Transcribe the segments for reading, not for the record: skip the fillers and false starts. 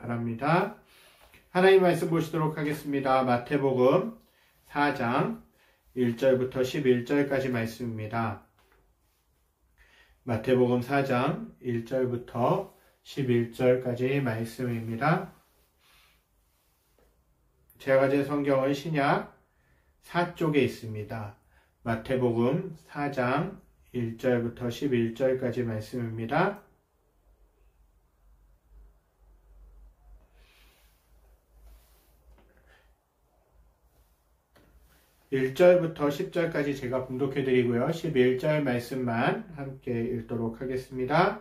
바랍니다. 하나님 말씀 보시도록 하겠습니다. 마태복음 4장 1절부터 11절까지 말씀입니다. 마태복음 4장 1절부터 11절까지 말씀입니다. 제가 가진 성경은 신약 4쪽에 있습니다. 마태복음 4장 1절부터 11절까지 말씀입니다. (1절부터) (10절까지) 제가 봉독해 드리고요. (11절) 말씀만 함께 읽도록 하겠습니다.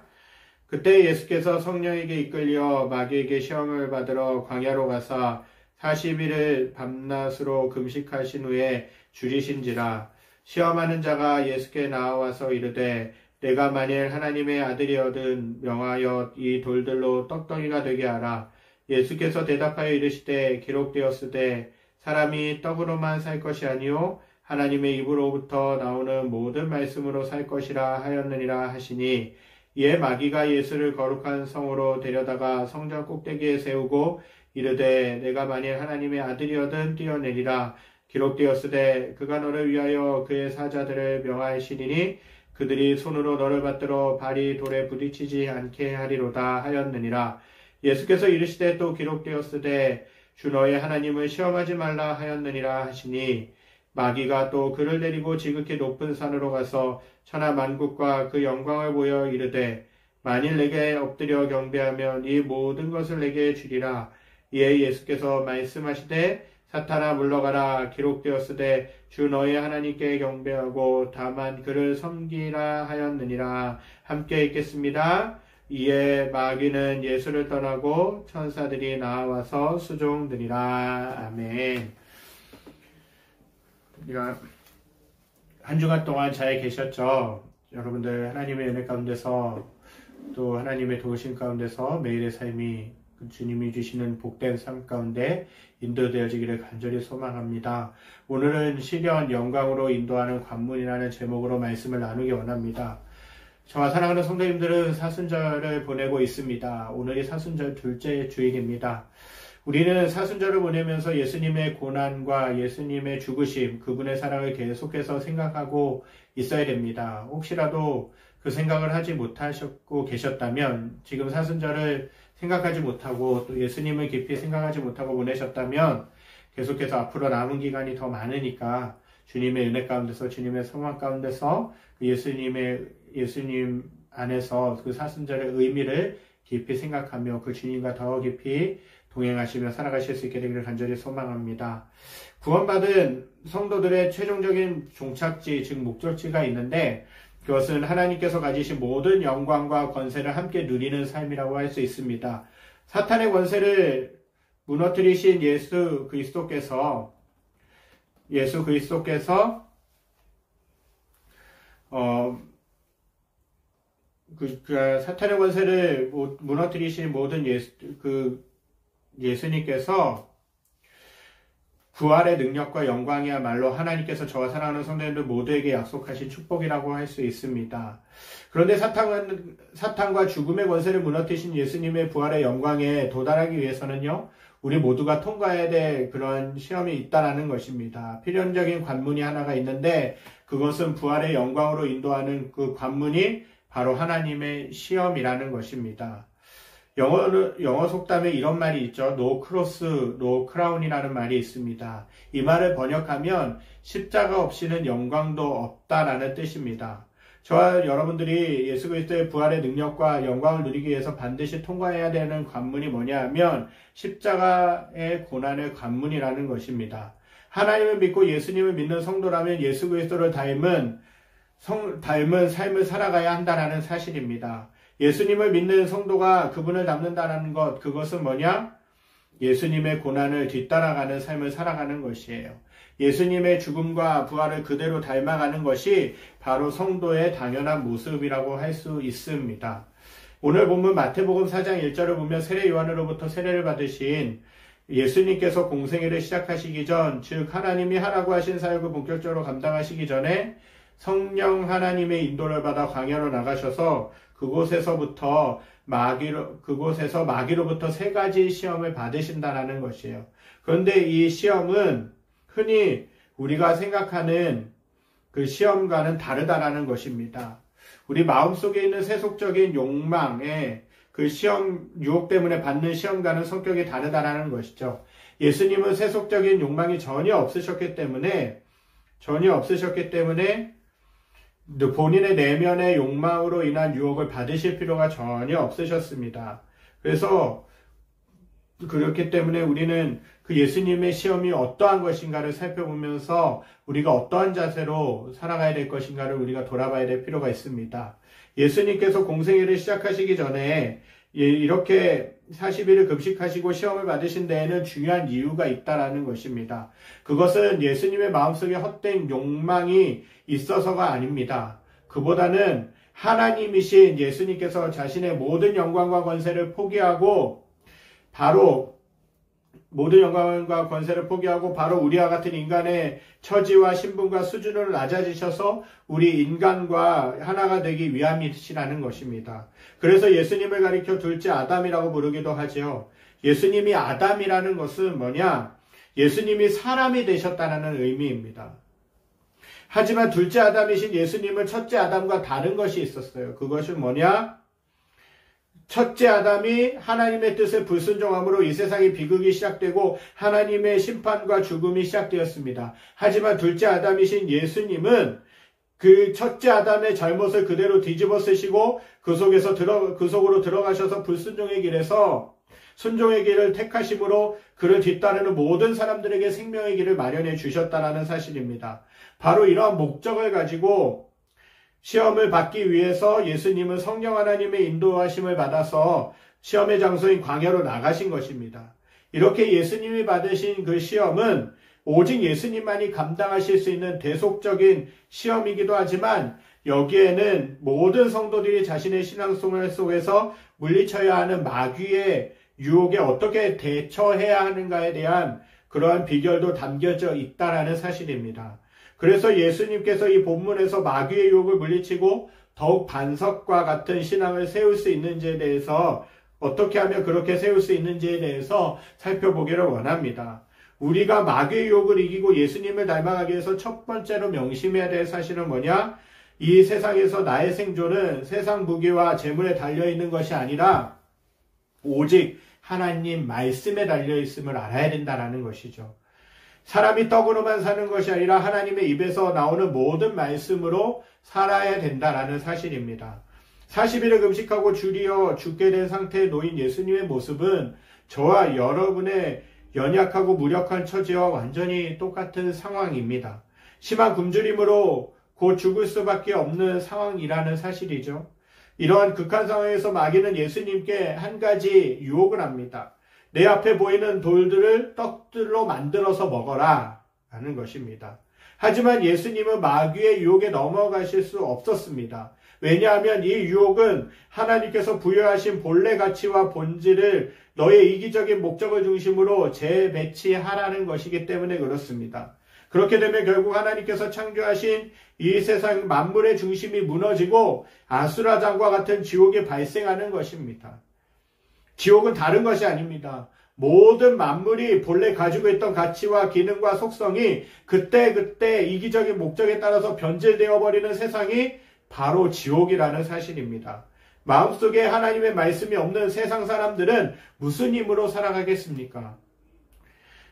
그때 예수께서 성령에게 이끌려 마귀에게 시험을 받으러 광야로 가사 40일을 밤낮으로 금식하신 후에 줄이신지라. 시험하는 자가 예수께 나와서 이르되 내가 만일 하나님의 아들이거든 명하여 이 돌들로 떡덩이가 되게 하라. 예수께서 대답하여 이르시되 기록되었으되 사람이 떡으로만 살 것이 아니요 하나님의 입으로부터 나오는 모든 말씀으로 살 것이라 하였느니라 하시니, 이에 마귀가 예수를 거룩한 성으로 데려다가 성전 꼭대기에 세우고 이르되 내가 만일 하나님의 아들이거든 뛰어내리라. 기록되었으되 그가 너를 위하여 그의 사자들을 명하시리니 그들이 손으로 너를 받들어 발이 돌에 부딪히지 않게 하리로다 하였느니라. 예수께서 이르시되 또 기록되었으되 주 너의 하나님을 시험하지 말라 하였느니라 하시니, 마귀가 또 그를 데리고 지극히 높은 산으로 가서 천하 만국과 그 영광을 보여 이르되 만일 내게 엎드려 경배하면 이 모든 것을 내게 주리라. 이에 예수께서 말씀하시되 사탄아 물러가라. 기록되었으되 주 너의 하나님께 경배하고 다만 그를 섬기라 하였느니라. 함께 읽겠습니다. 이에 마귀는 예수를 떠나고 천사들이 나와서 수종드리라. 아멘. 우리가 한 주간 동안 잘 계셨죠? 여러분들 하나님의 은혜 가운데서 또 하나님의 도우심 가운데서 매일의 삶이 주님이 주시는 복된 삶 가운데 인도되어지기를 간절히 소망합니다. 오늘은 시련 영광으로 인도하는 관문이라는 제목으로 말씀을 나누기 원합니다. 저와 사랑하는 성도님들은 사순절을 보내고 있습니다. 오늘이 사순절 둘째 주일입니다. 우리는 사순절을 보내면서 예수님의 고난과 예수님의 죽으심, 그분의 사랑을 계속해서 생각하고 있어야 됩니다. 혹시라도 그 생각을 하지 못하셨고 계셨다면, 지금 사순절을 생각하지 못하고 또 예수님을 깊이 생각하지 못하고 보내셨다면 계속해서 앞으로 남은 기간이 더 많으니까 주님의 은혜 가운데서, 주님의 성화 가운데서 예수님 안에서 그 사순절의 의미를 깊이 생각하며 그 주님과 더 깊이 동행하시며 살아가실 수 있게 되기를 간절히 소망합니다. 구원받은 성도들의 최종적인 종착지, 즉 목적지가 있는데, 그것은 하나님께서 가지신 모든 영광과 권세를 함께 누리는 삶이라고 할 수 있습니다. 사탄의 권세를 무너뜨리신 예수 그리스도께서 사탄의 권세를 무너뜨리신 모든 예수님께서 부활의 능력과 영광이야말로 하나님께서 저와 사랑하는 성도님들 모두에게 약속하신 축복이라고 할 수 있습니다. 그런데 사탄과 죽음의 권세를 무너뜨리신 예수님의 부활의 영광에 도달하기 위해서는요, 우리 모두가 통과해야 될 그런 시험이 있다라는 것입니다. 필연적인 관문이 하나가 있는데, 그것은 부활의 영광으로 인도하는 그 관문이 바로 하나님의 시험이라는 것입니다. 영어 속담에 이런 말이 있죠. No cross, no crown이라는 말이 있습니다. 이 말을 번역하면 십자가 없이는 영광도 없다라는 뜻입니다. 저와 여러분들이 예수 그리스도의 부활의 능력과 영광을 누리기 위해서 반드시 통과해야 되는 관문이 뭐냐 하면 십자가의 고난의 관문이라는 것입니다. 하나님을 믿고 예수님을 믿는 성도라면 예수 그리스도를 닮은 삶을 살아가야 한다는 사실입니다. 예수님을 믿는 성도가 그분을 닮는다는 것, 그것은 뭐냐? 예수님의 고난을 뒤따라가는 삶을 살아가는 것이에요. 예수님의 죽음과 부활을 그대로 닮아가는 것이 바로 성도의 당연한 모습이라고 할 수 있습니다. 오늘 본문 마태복음 4장 1절을 보면 세례 요한으로부터 세례를 받으신 예수님께서 공생애를 시작하시기 전, 즉 하나님이 하라고 하신 사역을 본격적으로 감당하시기 전에 성령 하나님의 인도를 받아 광야로 나가셔서 그곳에서부터 그곳에서 마귀로부터 3가지 시험을 받으신다라는 것이에요. 그런데 이 시험은 흔히 우리가 생각하는 그 시험과는 다르다라는 것입니다. 우리 마음속에 있는 세속적인 욕망의 그 시험, 유혹 때문에 받는 시험과는 성격이 다르다라는 것이죠. 예수님은 세속적인 욕망이 전혀 없으셨기 때문에 본인의 내면의 욕망으로 인한 유혹을 받으실 필요가 전혀 없으셨습니다. 그래서 그렇기 때문에 우리는 그 예수님의 시험이 어떠한 것인가를 살펴보면서 우리가 어떠한 자세로 살아가야 될 것인가를 우리가 돌아봐야 될 필요가 있습니다. 예수님께서 공생애를 시작하시기 전에 이렇게 40일을 금식하시고 시험을 받으신 데에는 중요한 이유가 있다라는 것입니다. 그것은 예수님의 마음속에 헛된 욕망이 있어서가 아닙니다. 그보다는 하나님이신 예수님께서 자신의 모든 영광과 권세를 포기하고 바로 우리와 같은 인간의 처지와 신분과 수준을 낮아지셔서 우리 인간과 하나가 되기 위함이시라는 것입니다. 그래서 예수님을 가리켜 둘째 아담이라고 부르기도 하죠. 예수님이 아담이라는 것은 뭐냐? 예수님이 사람이 되셨다는 의미입니다. 하지만 둘째 아담이신 예수님은 첫째 아담과 다른 것이 있었어요. 그것은 뭐냐? 첫째 아담이 하나님의 뜻에 불순종함으로 이 세상의 비극이 시작되고 하나님의 심판과 죽음이 시작되었습니다. 하지만 둘째 아담이신 예수님은 그 첫째 아담의 잘못을 그대로 뒤집어 쓰시고 그 속으로 들어가셔서 불순종의 길에서 순종의 길을 택하심으로 그를 뒤따르는 모든 사람들에게 생명의 길을 마련해 주셨다는 사실입니다. 바로 이러한 목적을 가지고 시험을 받기 위해서 예수님은 성령 하나님의 인도하심을 받아서 시험의 장소인 광야로 나가신 것입니다. 이렇게 예수님이 받으신 그 시험은 오직 예수님만이 감당하실 수 있는 대속적인 시험이기도 하지만 여기에는 모든 성도들이 자신의 신앙생활 속에서 물리쳐야 하는 마귀의 유혹에 어떻게 대처해야 하는가에 대한 그러한 비결도 담겨져 있다는 사실입니다. 그래서 예수님께서 이 본문에서 마귀의 유혹을 물리치고 더욱 반석과 같은 신앙을 세울 수 있는지에 대해서 어떻게 하면 그렇게 세울 수 있는지에 대해서 살펴보기를 원합니다. 우리가 마귀의 유혹을 이기고 예수님을 닮아가기 위해서 첫 번째로 명심해야 될 사실은 뭐냐? 이 세상에서 나의 생존은 세상 무기와 재물에 달려있는 것이 아니라 오직 하나님 말씀에 달려있음을 알아야 된다는 것이죠. 사람이 떡으로만 사는 것이 아니라 하나님의 입에서 나오는 모든 말씀으로 살아야 된다는 사실입니다. 40일을 금식하고 주리어 죽게 된 상태에 놓인 예수님의 모습은 저와 여러분의 연약하고 무력한 처지와 완전히 똑같은 상황입니다. 심한 굶주림으로 곧 죽을 수밖에 없는 상황이라는 사실이죠. 이러한 극한 상황에서 마귀는 예수님께 한 가지 유혹을 합니다. 내 앞에 보이는 돌들을 떡들로 만들어서 먹어라 라는 것입니다. 하지만 예수님은 마귀의 유혹에 넘어가실 수 없었습니다. 왜냐하면 이 유혹은 하나님께서 부여하신 본래 가치와 본질을 너의 이기적인 목적을 중심으로 재배치하라는 것이기 때문에 그렇습니다. 그렇게 되면 결국 하나님께서 창조하신 이 세상 만물의 중심이 무너지고 아수라장과 같은 지옥이 발생하는 것입니다. 지옥은 다른 것이 아닙니다. 모든 만물이 본래 가지고 있던 가치와 기능과 속성이 그때 이기적인 목적에 따라서 변질되어 버리는 세상이 바로 지옥이라는 사실입니다. 마음속에 하나님의 말씀이 없는 세상 사람들은 무슨 힘으로 살아가겠습니까?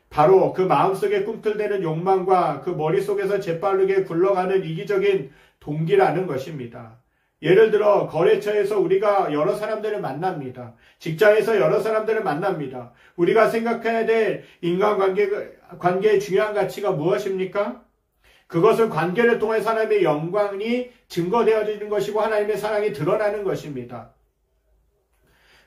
바로 그 마음속에 꿈틀대는 욕망과 그 머릿속에서 재빠르게 굴러가는 이기적인 동기라는 것입니다. 예를 들어 거래처에서 우리가 여러 사람들을 만납니다. 직장에서 여러 사람들을 만납니다. 우리가 생각해야 될 인간관계의 중요한 가치가 무엇입니까? 그것은 관계를 통해 하나님의 영광이 증거되어지는 것이고 하나님의 사랑이 드러나는 것입니다.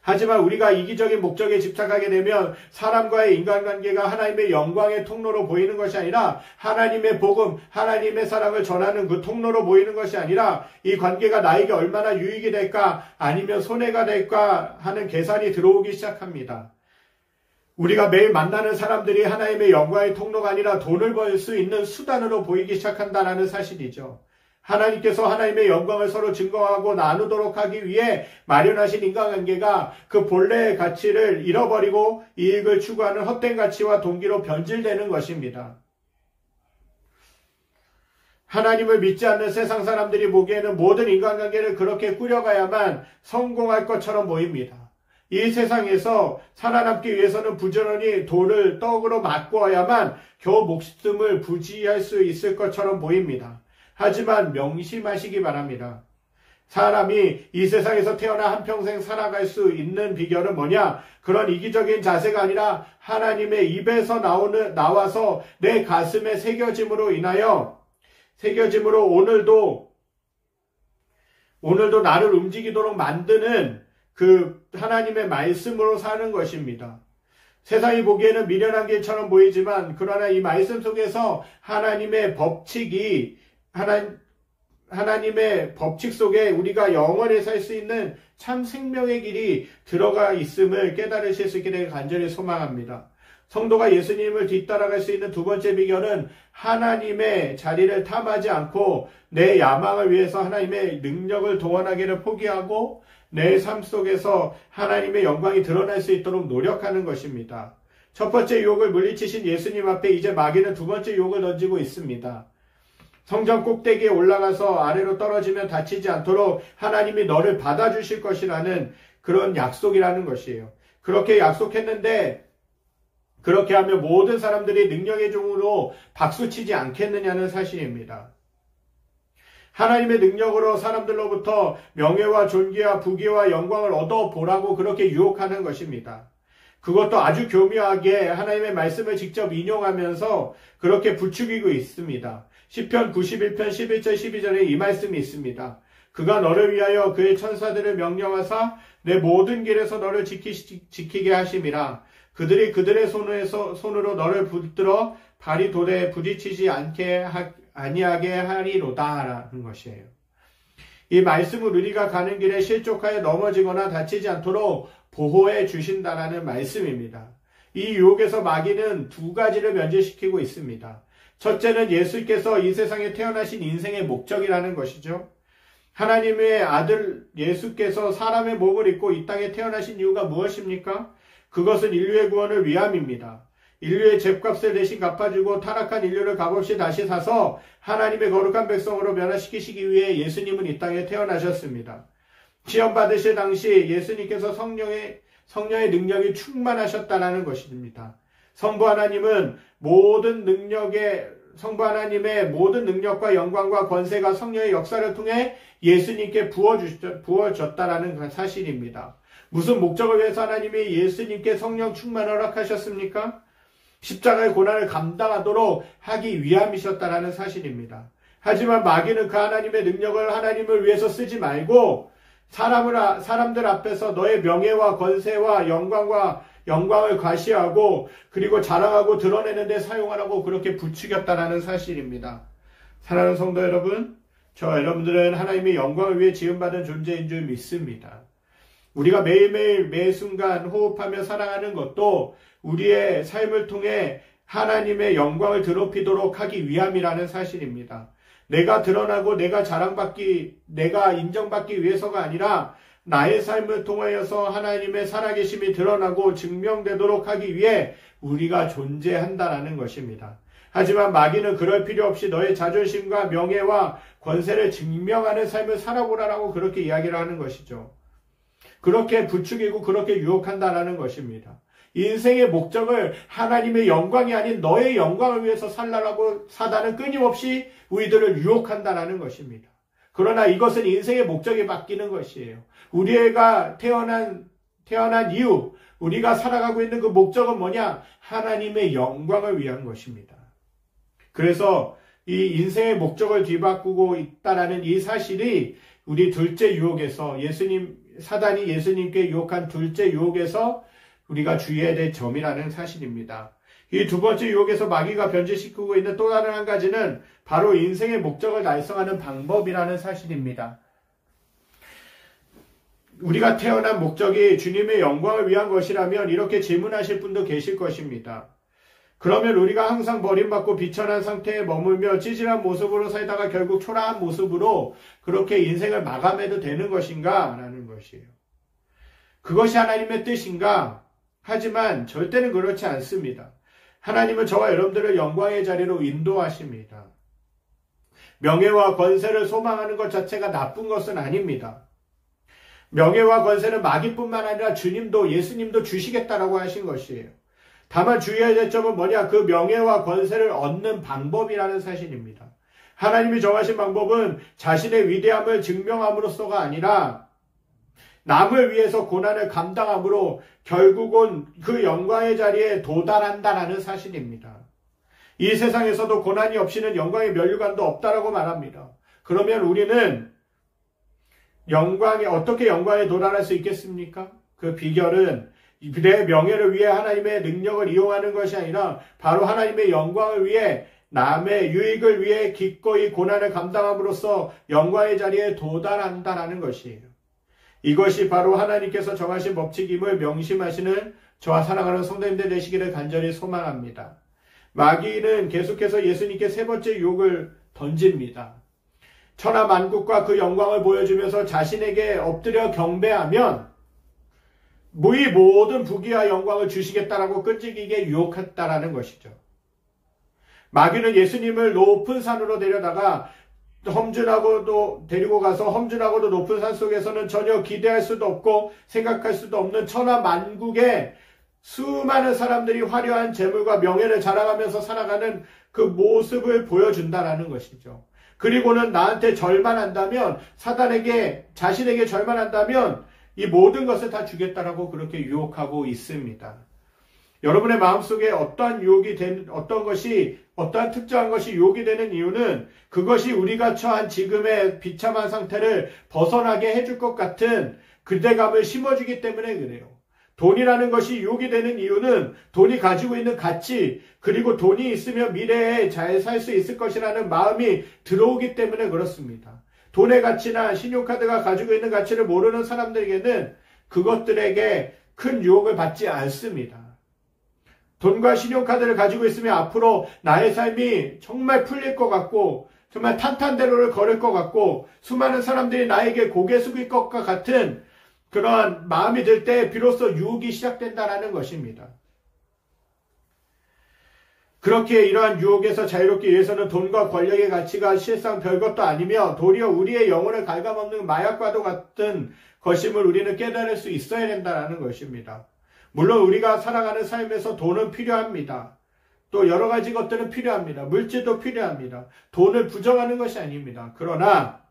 하지만 우리가 이기적인 목적에 집착하게 되면 사람과의 인간관계가 하나님의 영광의 통로로 보이는 것이 아니라 하나님의 복음, 하나님의 사랑을 전하는 그 통로로 보이는 것이 아니라 이 관계가 나에게 얼마나 유익이 될까 아니면 손해가 될까 하는 계산이 들어오기 시작합니다. 우리가 매일 만나는 사람들이 하나님의 영광의 통로가 아니라 돈을 벌 수 있는 수단으로 보이기 시작한다는 사실이죠. 하나님께서 하나님의 영광을 서로 증거하고 나누도록 하기 위해 마련하신 인간관계가 그 본래의 가치를 잃어버리고 이익을 추구하는 헛된 가치와 동기로 변질되는 것입니다. 하나님을 믿지 않는 세상 사람들이 보기에는 모든 인간관계를 그렇게 꾸려가야만 성공할 것처럼 보입니다. 이 세상에서 살아남기 위해서는 부지런히 돌을 떡으로 바꾸어야만 겨우 목숨을 부지할 수 있을 것처럼 보입니다. 하지만 명심하시기 바랍니다. 사람이 이 세상에서 태어나 한평생 살아갈 수 있는 비결은 뭐냐? 그런 이기적인 자세가 아니라 하나님의 입에서 나와서 내 가슴에 새겨짐으로 오늘도 나를 움직이도록 만드는 그 하나님의 말씀으로 사는 것입니다. 세상이 보기에는 미련한 길처럼 보이지만 그러나 이 말씀 속에서 하나님의 법칙 속에 우리가 영원히 살 수 있는 참 생명의 길이 들어가 있음을 깨달으실 수 있기를 간절히 소망합니다. 성도가 예수님을 뒤따라갈 수 있는 두 번째 비결은 하나님의 자리를 탐하지 않고 내 야망을 위해서 하나님의 능력을 동원하기를 포기하고 내 삶 속에서 하나님의 영광이 드러날 수 있도록 노력하는 것입니다. 첫 번째 유혹을 물리치신 예수님 앞에 이제 마귀는 두 번째 유혹을 던지고 있습니다. 성전 꼭대기에 올라가서 아래로 떨어지면 다치지 않도록 하나님이 너를 받아주실 것이라는 그런 약속이라는 것이에요. 그렇게 약속했는데 그렇게 하면 모든 사람들이 능력의 종으로 박수치지 않겠느냐는 사실입니다. 하나님의 능력으로 사람들로부터 명예와 존귀와 부귀와 영광을 얻어보라고 그렇게 유혹하는 것입니다. 그것도 아주 교묘하게 하나님의 말씀을 직접 인용하면서 그렇게 부추기고 있습니다. 시편 91편 11절 12절에 이 말씀이 있습니다. 그가 너를 위하여 그의 천사들을 명령하사 내 모든 길에서 너를 지키게 하심이라. 그들이 그들의 손으로 너를 붙들어 발이 돌에 부딪히지 아니하게 하리로다라는 것이에요. 이 말씀은 우리가 가는 길에 실족하여 넘어지거나 다치지 않도록 보호해 주신다라는 말씀입니다. 이 유혹에서 마귀는 두 가지를 변질시키고 있습니다. 첫째는 예수께서 이 세상에 태어나신 인생의 목적이라는 것이죠. 하나님의 아들 예수께서 사람의 몸을 입고 이 땅에 태어나신 이유가 무엇입니까? 그것은 인류의 구원을 위함입니다. 인류의 죗값을 대신 갚아주고 타락한 인류를 값없이 다시 사서 하나님의 거룩한 백성으로 변화시키시기 위해 예수님은 이 땅에 태어나셨습니다. 시험 받으실 당시 예수님께서 성령의 능력이 충만하셨다는 것입니다. 성부 하나님의 모든 능력과 영광과 권세가 성령의 역사를 통해 예수님께 부어졌다는 사실입니다. 무슨 목적을 위해서 하나님이 예수님께 성령 충만을 허락하셨습니까? 십자가의 고난을 감당하도록 하기 위함이셨다는 사실입니다. 하지만 마귀는 그 하나님의 능력을 하나님을 위해서 쓰지 말고 사람들 앞에서 너의 명예와 권세와 영광을 과시하고 그리고 자랑하고 드러내는 데 사용하라고 그렇게 부추겼다는 사실입니다. 사랑하는 성도 여러분, 여러분들은 하나님의 영광을 위해 지음받은 존재인 줄 믿습니다. 우리가 매일매일 매순간 호흡하며 살아가는 것도 우리의 삶을 통해 하나님의 영광을 드높이도록 하기 위함이라는 사실입니다. 내가 드러나고 내가 인정받기 위해서가 아니라 나의 삶을 통하여서 하나님의 살아계심이 드러나고 증명되도록 하기 위해 우리가 존재한다라는 것입니다. 하지만 마귀는 그럴 필요 없이 너의 자존심과 명예와 권세를 증명하는 삶을 살아보라라고 그렇게 이야기를 하는 것이죠. 그렇게 부추기고 그렇게 유혹한다라는 것입니다. 인생의 목적을 하나님의 영광이 아닌 너의 영광을 위해서 살라라고 사단은 끊임없이 우리들을 유혹한다라는 것입니다. 그러나 이것은 인생의 목적이 바뀌는 것이에요. 우리가 태어난 이유, 우리가 살아가고 있는 그 목적은 뭐냐? 하나님의 영광을 위한 것입니다. 그래서 이 인생의 목적을 뒤바꾸고 있다라는 이 사실이 우리 둘째 유혹에서 사단이 예수님께 유혹한 둘째 유혹에서 우리가 주의해야 될 점이라는 사실입니다. 이 두 번째 유혹에서 마귀가 변질시키고 있는 또 다른 한 가지는 바로 인생의 목적을 달성하는 방법이라는 사실입니다. 우리가 태어난 목적이 주님의 영광을 위한 것이라면 이렇게 질문하실 분도 계실 것입니다. 그러면 우리가 항상 버림받고 비천한 상태에 머물며 찌질한 모습으로 살다가 결국 초라한 모습으로 그렇게 인생을 마감해도 되는 것인가? 라는 것이에요. 그것이 하나님의 뜻인가? 하지만 절대는 그렇지 않습니다. 하나님은 저와 여러분들을 영광의 자리로 인도하십니다. 명예와 권세를 소망하는 것 자체가 나쁜 것은 아닙니다. 명예와 권세는 마귀뿐만 아니라 주님도 예수님도 주시겠다라고 하신 것이에요. 다만 주의해야 될 점은 뭐냐? 그 명예와 권세를 얻는 방법이라는 사실입니다. 하나님이 정하신 방법은 자신의 위대함을 증명함으로써가 아니라 남을 위해서 고난을 감당함으로 결국은 그 영광의 자리에 도달한다라는 사실입니다. 이 세상에서도 고난이 없이는 영광의 면류관도 없다라고 말합니다. 그러면 우리는 어떻게 영광에 도달할 수 있겠습니까? 그 비결은 내 명예를 위해 하나님의 능력을 이용하는 것이 아니라 바로 하나님의 영광을 위해 남의 유익을 위해 기꺼이 고난을 감당함으로써 영광의 자리에 도달한다라는 것이에요. 이것이 바로 하나님께서 정하신 법칙임을 명심하시는 저와 사랑하는 성도님들 되시기를 간절히 소망합니다. 마귀는 계속해서 예수님께 세 번째 유혹을 던집니다. 천하 만국과 그 영광을 보여주면서 자신에게 엎드려 경배하면 이 모든 부귀와 영광을 주시겠다라고 끈질기게 유혹했다라는 것이죠. 마귀는 예수님을 높은 산으로 데려다가 데리고 가서 험준하고도 높은 산 속에서는 전혀 기대할 수도 없고 생각할 수도 없는 천하 만국의 수많은 사람들이 화려한 재물과 명예를 자랑하면서 살아가는 그 모습을 보여준다라는 것이죠. 그리고는 나한테 절만한다면, 자신에게 절만한다면 이 모든 것을 다 주겠다라고 그렇게 유혹하고 있습니다. 여러분의 마음속에 어떠한 특정한 것이 유혹이 되는 이유는 그것이 우리가 처한 지금의 비참한 상태를 벗어나게 해줄 것 같은 기대감을 심어주기 때문에 그래요. 돈이라는 것이 유혹이 되는 이유는 돈이 가지고 있는 가치, 그리고 돈이 있으면 미래에 잘 살 수 있을 것이라는 마음이 들어오기 때문에 그렇습니다. 돈의 가치나 신용카드가 가지고 있는 가치를 모르는 사람들에게는 그것들에게 큰 유혹을 받지 않습니다. 돈과 신용카드를 가지고 있으면 앞으로 나의 삶이 정말 풀릴 것 같고 정말 탄탄대로를 걸을 것 같고 수많은 사람들이 나에게 고개 숙일 것과 같은 그러한 마음이 들 때 비로소 유혹이 시작된다는 것입니다. 그렇게 이러한 유혹에서 자유롭기 위해서는 돈과 권력의 가치가 실상 별것도 아니며 도리어 우리의 영혼을 갉아먹는 마약과도 같은 것임을 우리는 깨달을 수 있어야 된다는 것입니다. 물론 우리가 살아가는 삶에서 돈은 필요합니다. 또 여러 가지 것들은 필요합니다. 물질도 필요합니다. 돈을 부정하는 것이 아닙니다. 그러나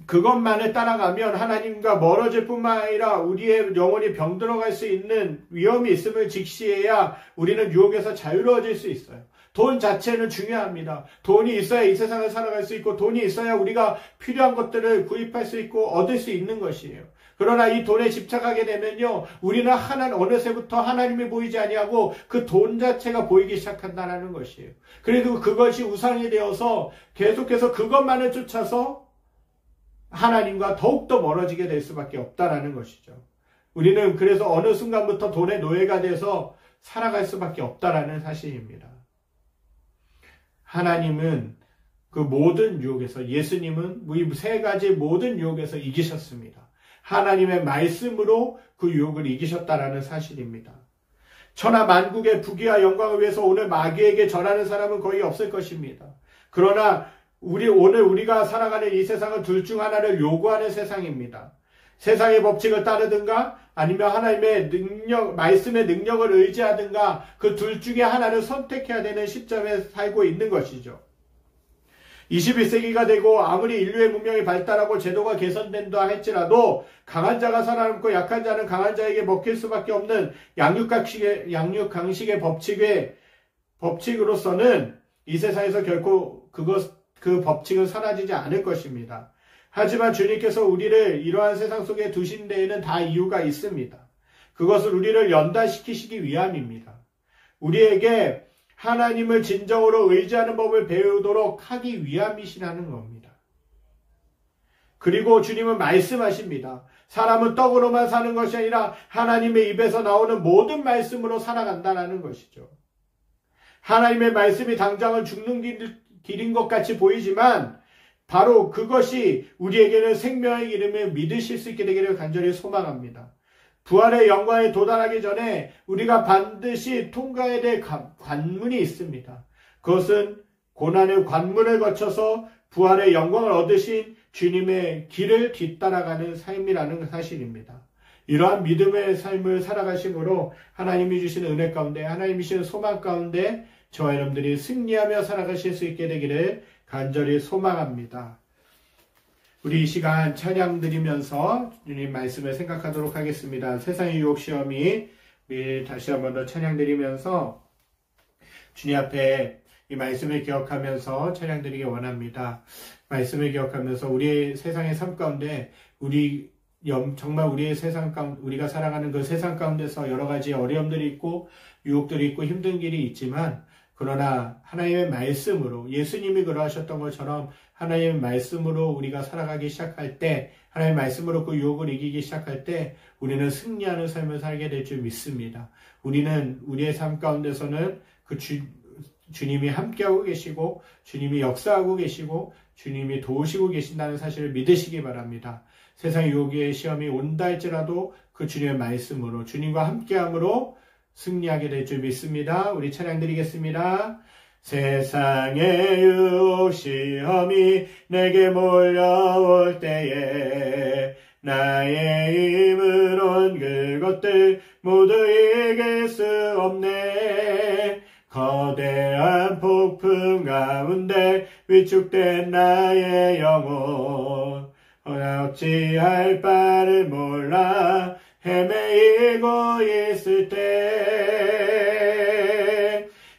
그것만을 따라가면 하나님과 멀어질 뿐만 아니라 우리의 영혼이 병들어갈 수 있는 위험이 있음을 직시해야 우리는 유혹에서 자유로워질 수 있어요. 돈 자체는 중요합니다. 돈이 있어야 이 세상을 살아갈 수 있고 돈이 있어야 우리가 필요한 것들을 구입할 수 있고 얻을 수 있는 것이에요. 그러나 이 돈에 집착하게 되면요, 우리는 어느새부터 하나님이 보이지 아니하고 그 돈 자체가 보이기 시작한다는 것이에요. 그래도 그것이 우상이 되어서 계속해서 그것만을 쫓아서 하나님과 더욱더 멀어지게 될 수밖에 없다라는 것이죠. 우리는 그래서 어느 순간부터 돈의 노예가 돼서 살아갈 수밖에 없다라는 사실입니다. 하나님은 그 모든 유혹에서, 예수님은 이 세 가지 모든 유혹에서 이기셨습니다. 하나님의 말씀으로 그 유혹을 이기셨다라는 사실입니다. 천하 만국의 부귀와 영광을 위해서 오늘 마귀에게 절하는 사람은 거의 없을 것입니다. 그러나 오늘 우리가 살아가는 이 세상은 둘 중 하나를 요구하는 세상입니다. 세상의 법칙을 따르든가 아니면 하나님의 말씀의 능력을 의지하든가 그 둘 중에 하나를 선택해야 되는 시점에 살고 있는 것이죠. 21세기가 되고 아무리 인류의 문명이 발달하고 제도가 개선된다 할지라도 강한 자가 살아남고 약한 자는 강한 자에게 먹힐 수밖에 없는 양육강식의 법칙으로서는 이 세상에서 결코 그 법칙은 사라지지 않을 것입니다. 하지만 주님께서 우리를 이러한 세상 속에 두신 데에는 다 이유가 있습니다. 그것을 우리를 연단시키시기 위함입니다. 우리에게 하나님을 진정으로 의지하는 법을 배우도록 하기 위함이시라는 겁니다. 그리고 주님은 말씀하십니다. 사람은 떡으로만 사는 것이 아니라 하나님의 입에서 나오는 모든 말씀으로 살아간다는 것이죠. 하나님의 말씀이 당장은 죽는 길인 것 같이 보이지만 바로 그것이 우리에게는 생명의 길임을 믿으실 수 있게 되기를 간절히 소망합니다. 부활의 영광에 도달하기 전에 우리가 반드시 통과해야 될 관문이 있습니다. 그것은 고난의 관문을 거쳐서 부활의 영광을 얻으신 주님의 길을 뒤따라가는 삶이라는 사실입니다. 이러한 믿음의 삶을 살아가심으로 하나님이 주시는 은혜 가운데, 하나님이 주시는 소망 가운데 저와 여러분들이 승리하며 살아가실 수 있게 되기를 간절히 소망합니다. 우리 이 시간 찬양 드리면서 주님 말씀을 생각하도록 하겠습니다. 세상의 유혹 시험이 우리 다시 한번 더 찬양 드리면서 주님 앞에 이 말씀을 기억하면서 찬양 드리기 원합니다. 말씀을 기억하면서 우리의 세상의 삶 가운데 정말 우리의 세상 가운데 우리가 살아가는 그 세상 가운데서 여러 가지 어려움들이 있고 유혹들이 있고 힘든 길이 있지만 그러나 하나님의 말씀으로 예수님이 그러하셨던 것처럼 하나님의 말씀으로 우리가 살아가기 시작할 때 하나님의 말씀으로 그 유혹을 이기기 시작할 때 우리는 승리하는 삶을 살게 될 줄 믿습니다. 우리는 우리의 삶 가운데서는 그 주님이 함께하고 계시고 주님이 역사하고 계시고 주님이 도우시고 계신다는 사실을 믿으시기 바랍니다. 세상 유혹의 시험이 온다 할지라도 그 주님의 말씀으로 주님과 함께함으로 승리하게 될 줄 믿습니다. 우리 찬양 드리겠습니다. 세상의 유혹 시험이 내게 몰려올 때에 나의 힘으론 그것들 모두 이길 수 없네. 거대한 폭풍 가운데 위축된 나의 영혼 어찌할 바를 몰라 헤매이고 있을 때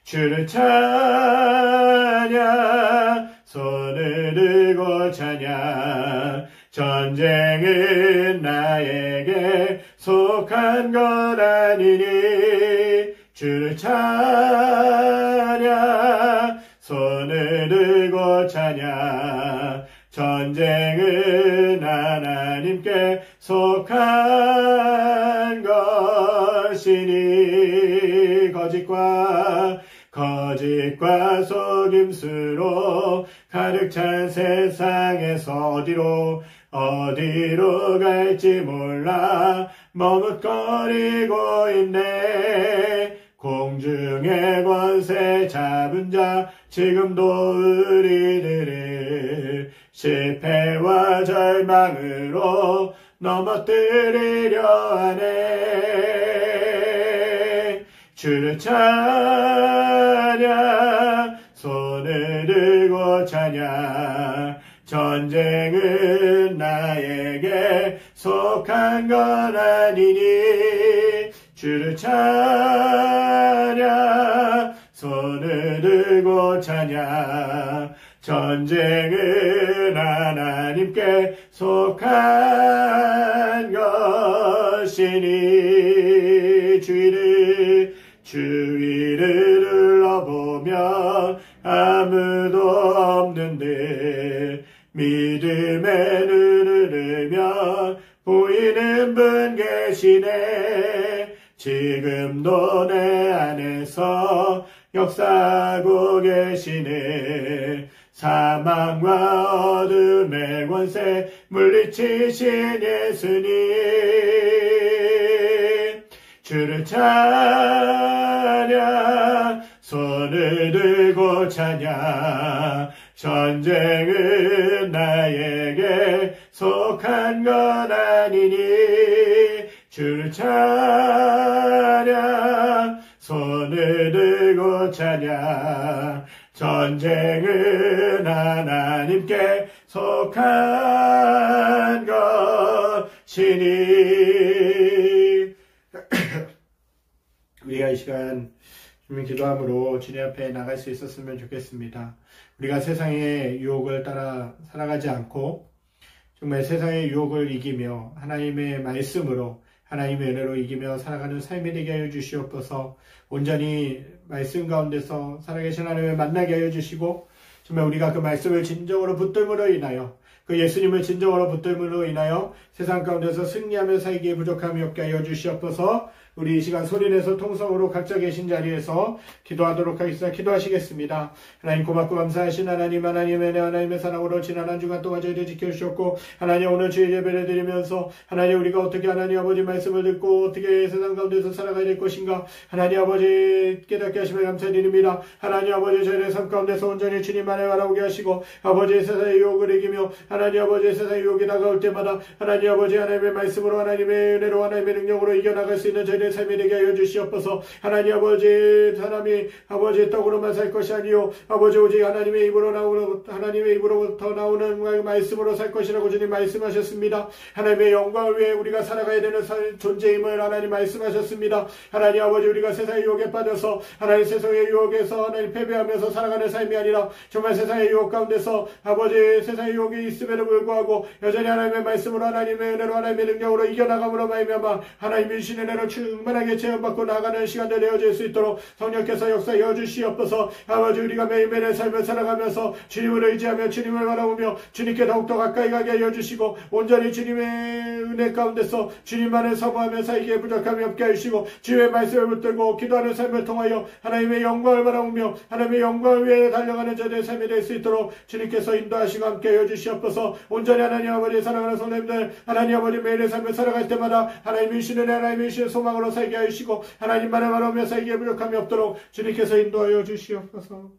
주를 찬양 손을 들고 찬양 전쟁은 나에게 속한 것 아니니 주를 찬양 손을 들고 찬양 전쟁은 하나님께 속한 것이니 거짓과 속임수로 가득 찬 세상에서 어디로 갈지 몰라 머뭇거리고 있네. 공중의 권세 잡은 자 지금도 우리들을 실패와 절망으로 넘어뜨리려 하네. 주를 찬양 손을 들고 찬양 전쟁은 나에게 속한 건 아니니 주를 찬양 손을 들고 찬양 전쟁은 하나님께 속한 것이니 주위를 둘러보면 아무도 없는데 믿음의 눈을 들면 보이는 분 계시네. 지금도 내 안에서 역사하고 계시네. 사망과 어둠의 권세 물리치신 예수님 주를 찬양 손을 들고 찬양 전쟁은 나에게 속한 건 아니니 주를 찬양 손을 들고 찬양 전쟁은 하나님께 속한 것이니 우리가 이 시간 주님 기도함으로 주님 앞에 나갈 수 있었으면 좋겠습니다. 우리가 세상의 유혹을 따라 살아가지 않고 정말 세상의 유혹을 이기며 하나님의 말씀으로 하나님의 은혜로 이기며 살아가는 삶이 되게 하여 주시옵소서. 온전히 말씀 가운데서 살아계신 하나님을 만나게 하여 주시고 정말 우리가 그 말씀을 진정으로 붙들므로 인하여 그 예수님을 진정으로 붙들므로 인하여 세상 가운데서 승리하며 살기에 부족함이 없게 하여 주시옵소서. 우리 이 시간 소리내서 통성으로 각자 계신 자리에서 기도하도록 하겠습니다. 기도하시겠습니다. 하나님 고맙고 감사하신 하나님, 하나님의 은혜, 하나님의 사랑으로 지난 한 주간 동안 저희를 지켜주셨고, 하나님 오늘 주일 예배를 드리면서 하나님 우리가 어떻게 하나님 아버지 말씀을 듣고 어떻게 세상 가운데서 살아가야 될 것인가, 하나님 아버지 깨닫게 하시며 감사드립니다. 하나님 아버지 저희의 삶 가운데서 온전히 주님만을 바라보게 하시고, 아버지의 세상의 유혹을 이기며 하나님 아버지의 세상의 유혹이 다가올 때마다 하나님 아버지 하나님의 말씀으로 하나님의 은혜로 하나님의 능력으로 이겨나갈 수 있는 저희의 삶이 되게 하여 주시옵소서. 하나님 아버지 사람이 아버지의 떡으로만 살 것이 아니요 아버지 오직 하나님의 입으로부터 나오는 말씀으로 살 것이라고 주님 말씀하셨습니다. 하나님의 영광을 위해 우리가 살아가야 되는 존재임을 하나님 말씀하셨습니다. 하나님 아버지 우리가 세상의 유혹에 빠져서 하나님 세상의 유혹에서 하나님 패배하면서 살아가는 삶이 아니라 정말 세상의 유혹 가운데서 아버지 세상의 유혹이 있음에도 불구하고 여전히 하나님의 말씀으로 하나님의 은혜로 하나님의 능력으로 이겨나감으로 말미암아 하나님의 신의 은혜로 충만하게 체험받고 나가는 시간들 되어질 수 있도록 성령께서 역사하여 주시옵소서. 아버지 우리가 매일매일의 삶을 살아가면서 주님을 의지하며 주님을 바라보며 주님께 더욱더 가까이 가게 하여 주시고 온전히 주님의 은혜 가운데서 주님만을 사모하며 살기에 부족함이 없게 하시고 주님의 말씀을 붙들고 기도하는 삶을 통하여 하나님의 영광을 바라보며 하나님의 영광을 위해 달려가는 저들의 삶이 될 수 있도록 주님께서 인도하시고 함께 하여 주시옵소서. 온전히 하나님 아버지 사랑하는 성도님들 하나님 아버지 매일의 삶을 살아갈 때마다 하나님의 신의 은혜 하나님의 신의 소망으로 살게 하시고 하나님만을 바라보며 살기에 부족함이 없도록 주님께서 인도하여 주시옵소서.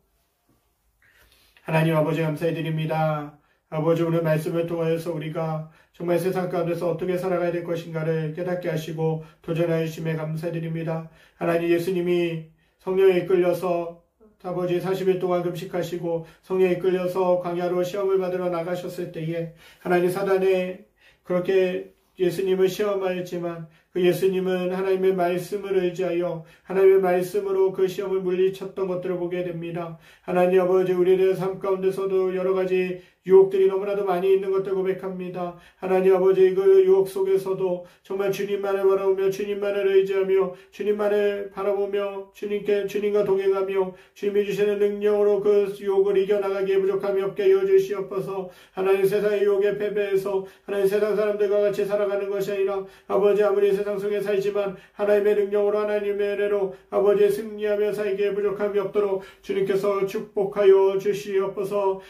하나님 아버지 감사드립니다. 아버지 오늘 말씀을 통하여서 우리가 정말 세상 가운데서 어떻게 살아가야 될 것인가를 깨닫게 하시고 도전하여 주심에 감사드립니다. 하나님 예수님이 성령에 이끌려서 아버지 40일 동안 금식하시고 성령에 이끌려서 광야로 시험을 받으러 나가셨을 때에 하나님 사단에 그렇게 예수님을 시험하였지만 그 예수님은 하나님의 말씀을 의지하여 하나님의 말씀으로 그 시험을 물리쳤던 것들을 보게 됩니다. 하나님 아버지 우리의 삶 가운데서도 여러 가지 유혹들이 너무나도 많이 있는 것들 고백합니다. 하나님 아버지 그 유혹 속에서도 정말 주님만을 바라보며 주님만을 의지하며 주님만을 바라보며 주님과 동행하며 주님이 주시는 능력으로 그 유혹을 이겨나가기에 부족함이 없게 하여 주시옵소서. 하나님 세상의 유혹에 패배해서 하나님 세상 사람들과 같이 살아가는 것이 아니라 아버지 아무리 세상 속에 살지만 하나님의 능력으로 하나님의 은혜로 아버지의 승리하며 살기에 부족함이 없도록 주님께서 축복하여 주시옵소서.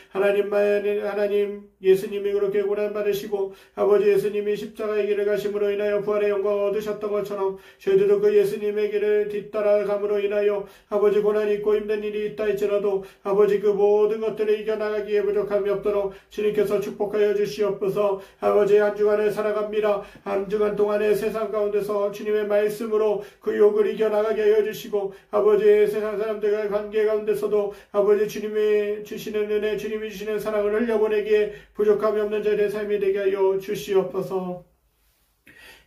하나님 예수님이 그렇게 고난받으시고 아버지 예수님이 십자가의 길을 가심으로 인하여 부활의 영광을 얻으셨던 것처럼 저희들도 그 예수님의 길을 뒤따라감으로 인하여 아버지 고난이 있고 힘든 일이 있다 할지라도 아버지 그 모든 것들을 이겨나가기에 부족함이 없도록 주님께서 축복하여 주시옵소서. 아버지 한 주간을 살아갑니다. 한 주간 동안의 세상 가운데서 주님의 말씀으로 그 욕을 이겨나가게 하여 주시고 아버지 세상 사람들과의 관계 가운데서도 아버지 주님이 주시는 은혜 주님이 주시는 사랑을 흘려보내기에 부족함이 없는 자들의 삶이 되게 하여 주시옵소서.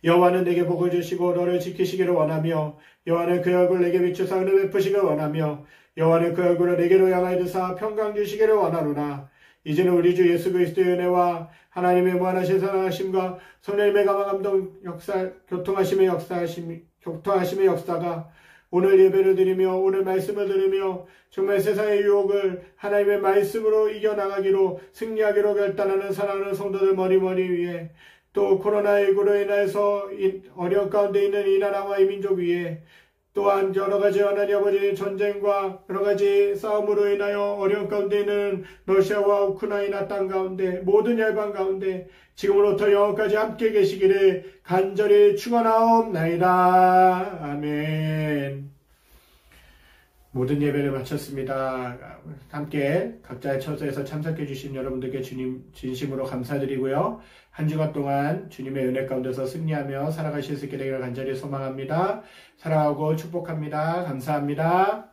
여호와는 내게 복을 주시고 너를 지키시기를 원하며 여호와는 그 얼굴 내게 비추사 은혜 베푸시기를 원하며 여호와는 그 얼굴을 내게로 향하여 드사 평강 주시기를 원하노라. 이제는 우리 주 예수 그리스도의 은혜와 하나님의 무한하신 사랑하심과 성령님의 감화감동 교통하심의 역사가 오늘 예배를 드리며 오늘 말씀을 들으며 정말 세상의 유혹을 하나님의 말씀으로 이겨나가기로 승리하기로 결단하는 사랑하는 성도들 머리머리 위에 또 코로나19로 인해서 어려운 가운데 있는 이 나라와 이 민족 위에 또한 여러가지 하나님 아버지 전쟁과 여러가지 싸움으로 인하여 어려운 가운데 있는 러시아와 우크라이나 땅 가운데 모든 열방 가운데 지금으로부터 영원까지 함께 계시기를 간절히 축원하옵나이다. 아멘. 모든 예배를 마쳤습니다. 함께 각자의 처소에서 참석해 주신 여러분들께 주님 진심으로 감사드리고요. 한 주간 동안 주님의 은혜 가운데서 승리하며 살아가실 수 있게 되기를 간절히 소망합니다. 사랑하고 축복합니다. 감사합니다.